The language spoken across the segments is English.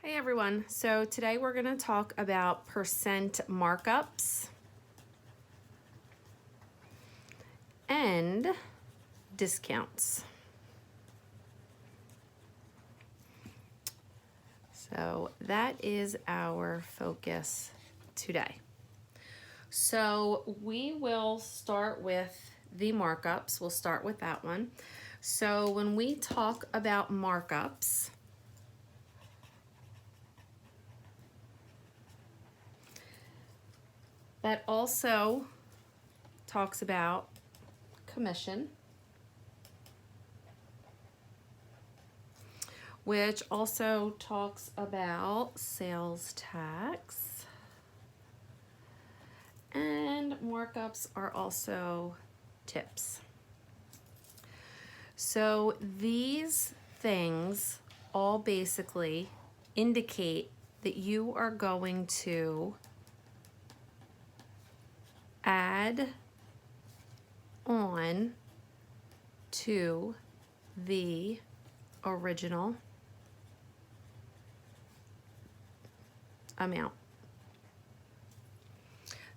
Hey everyone, so today we're going to talk about percent markups and discounts. So that is our focus today. So we will start with the markups. We'll start with that one. So when we talk about markups, that also talks about commission, which also talks about sales tax, and markups are also tips. So these things all basically indicate that you are going to add on to the original amount.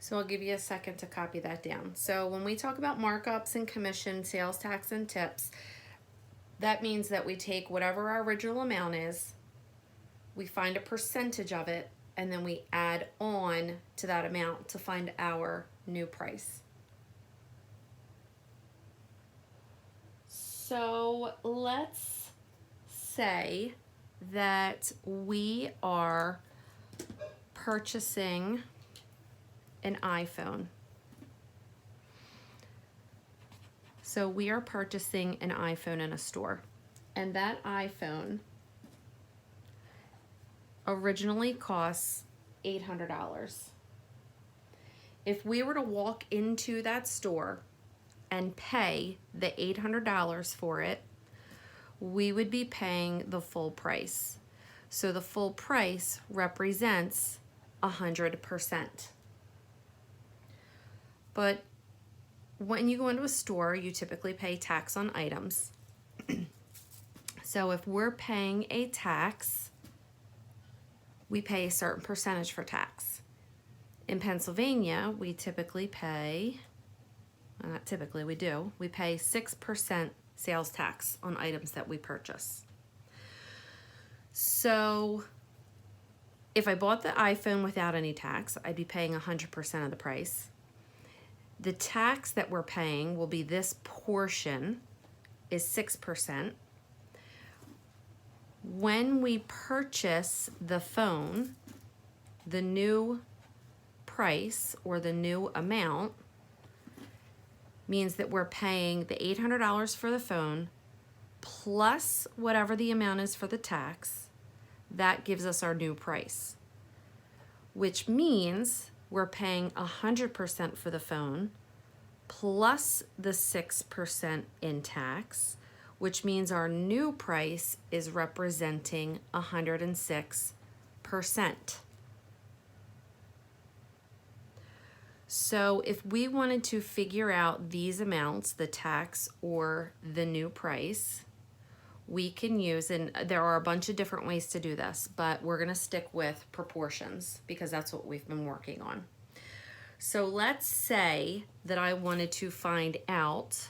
So I'll give you a second to copy that down. So when we talk about markups and commission, sales tax and tips, that means that we take whatever our original amount is, we find a percentage of it, and then we add on to that amount to find our new price. So let's say that we are purchasing an iPhone. So we are purchasing an iPhone in a store, and that iPhone originally costs $800. If we were to walk into that store and pay the $800 for it, we would be paying the full price. So the full price represents 100%. But when you go into a store, you typically pay tax on items. So if we're paying a tax, we pay a certain percentage for tax. In Pennsylvania, we typically pay, well, not typically, we do, we pay 6% sales tax on items that we purchase. So if I bought the iPhone without any tax, I'd be paying 100% of the price. The tax that we're paying will be this portion is 6%. When we purchase the phone, the new price or the new amount means that we're paying the $800 for the phone plus whatever the amount is for the tax. That gives us our new price, which means we're paying 100% for the phone plus the 6% in tax, which means our new price is representing 106%. So if we wanted to figure out these amounts, the tax or the new price, we can use, and there are a bunch of different ways to do this, but we're gonna stick with proportions because that's what we've been working on. So let's say that I wanted to find out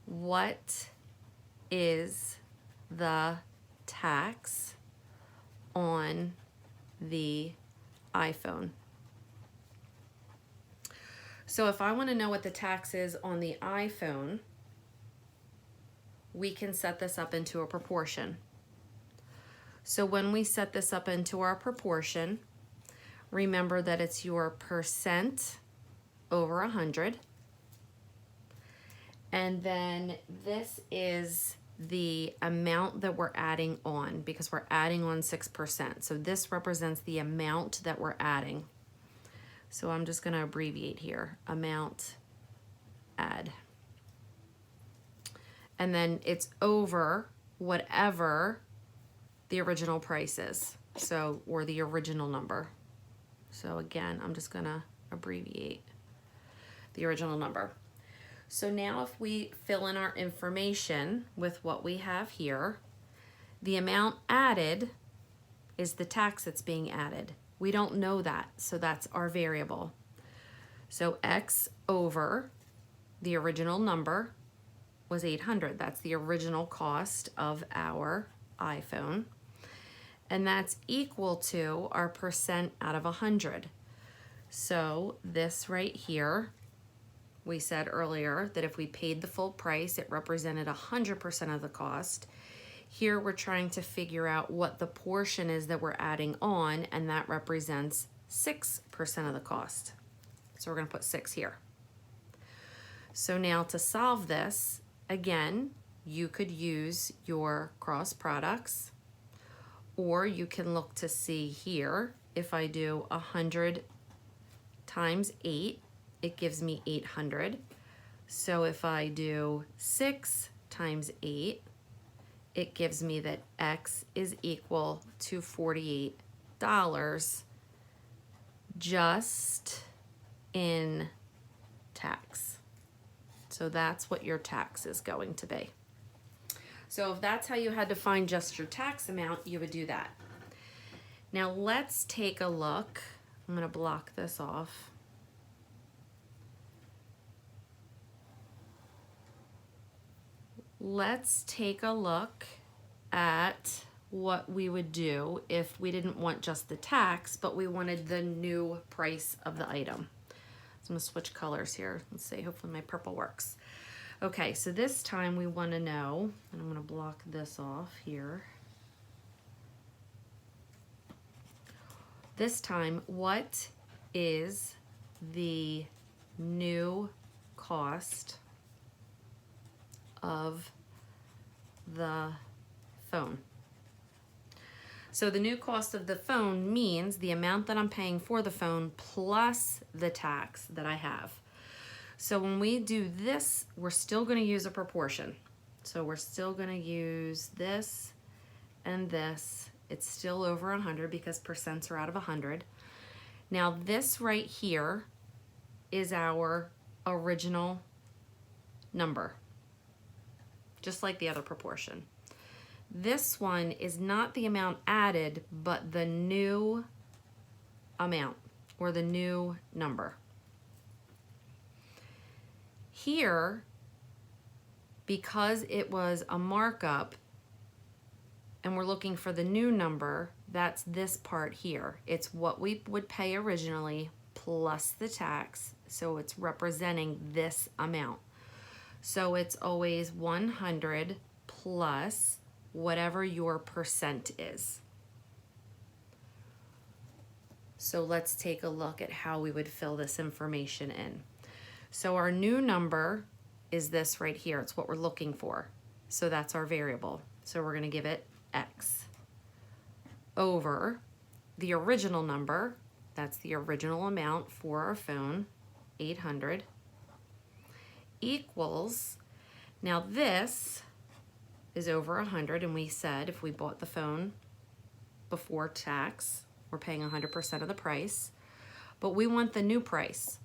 what is the tax on the iPhone. So if I want to know what the tax is on the iPhone, we can set this up into a proportion. So when we set this up into our proportion, remember that it's your percent over 100. And then this is the amount that we're adding on because we're adding on 6%. So this represents the amount that we're adding. So I'm just going to abbreviate here, amount add. And then it's over whatever the original price is, so, or the original number. So again, I'm just going to abbreviate the original number. So now if we fill in our information with what we have here, the amount added is the tax that's being added. We don't know that, so that's our variable. So X over the original number was 800. That's the original cost of our iPhone. And that's equal to our percent out of 100. So this right here, we said earlier that if we paid the full price, it represented 100% of the cost. Here we're trying to figure out what the portion is that we're adding on, and that represents 6% of the cost. So we're going to put 6 here. So now to solve this, again, you could use your cross products, or you can look to see here, if I do 100 times 8, it gives me 800. So if I do 6 times 8, it gives me that X is equal to $48 just in tax. So that's what your tax is going to be. So if that's how you had to find just your tax amount, you would do that. Now let's take a look. I'm going to block this off. Let's take a look at what we would do if we didn't want just the tax, but we wanted the new price of the item. So I'm gonna switch colors here. Let's see, hopefully my purple works. Okay, so this time we wanna know, and I'm gonna block this off here. This time, what is the new cost of the phone? So the new cost of the phone means the amount that I'm paying for the phone plus the tax that I have. So when we do this, we're still going to use a proportion. So we're still going to use this and this. It's still over 100 because percents are out of 100. Now this right here is our original number, just like the other proportion. This one is not the amount added, but the new amount or the new number. Here, because it was a markup and we're looking for the new number, that's this part here. It's what we would pay originally plus the tax, so it's representing this amount. So it's always 100 plus whatever your percent is. So let's take a look at how we would fill this information in. So our new number is this right here. It's what we're looking for. So that's our variable. So we're going to give it X over the original number. That's the original amount for our phone, 800, equals, now this is over 100, and we said if we bought the phone before tax, we're paying 100% of the price, but we want the new price.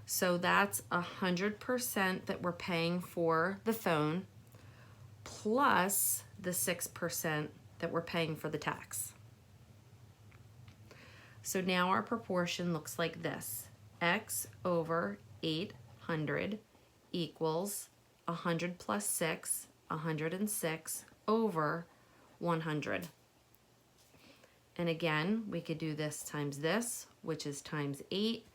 So that's 100% that we're paying for the phone plus the 6% that we're paying for the tax. So now our proportion looks like this. X over 800 equals 100 plus 6, 106 over 100. And again, we could do this times this, which is times 8,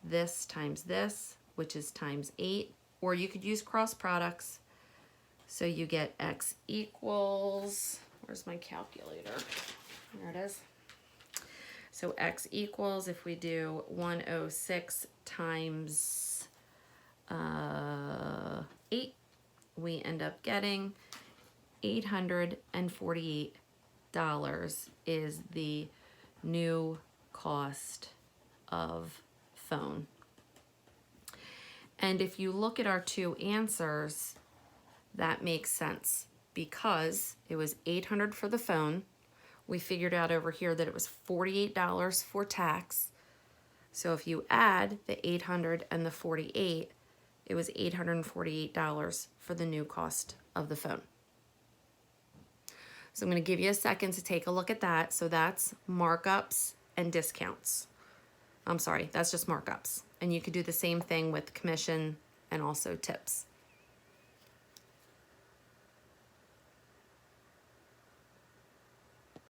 this times this, which is times 8, or you could use cross products. So you get X equals, where's my calculator? There it is. So X equals, if we do 106 times 8, we end up getting $848 is the new cost of phone. And if you look at our two answers, that makes sense because it was $800 for the phone. We figured out over here that it was $48 for tax. So if you add the 800 and the 48, it was $848 for the new cost of the phone. So I'm going to give you a second to take a look at that. So that's markups and discounts. I'm sorry, that's just markups. And you could do the same thing with commission and also tips.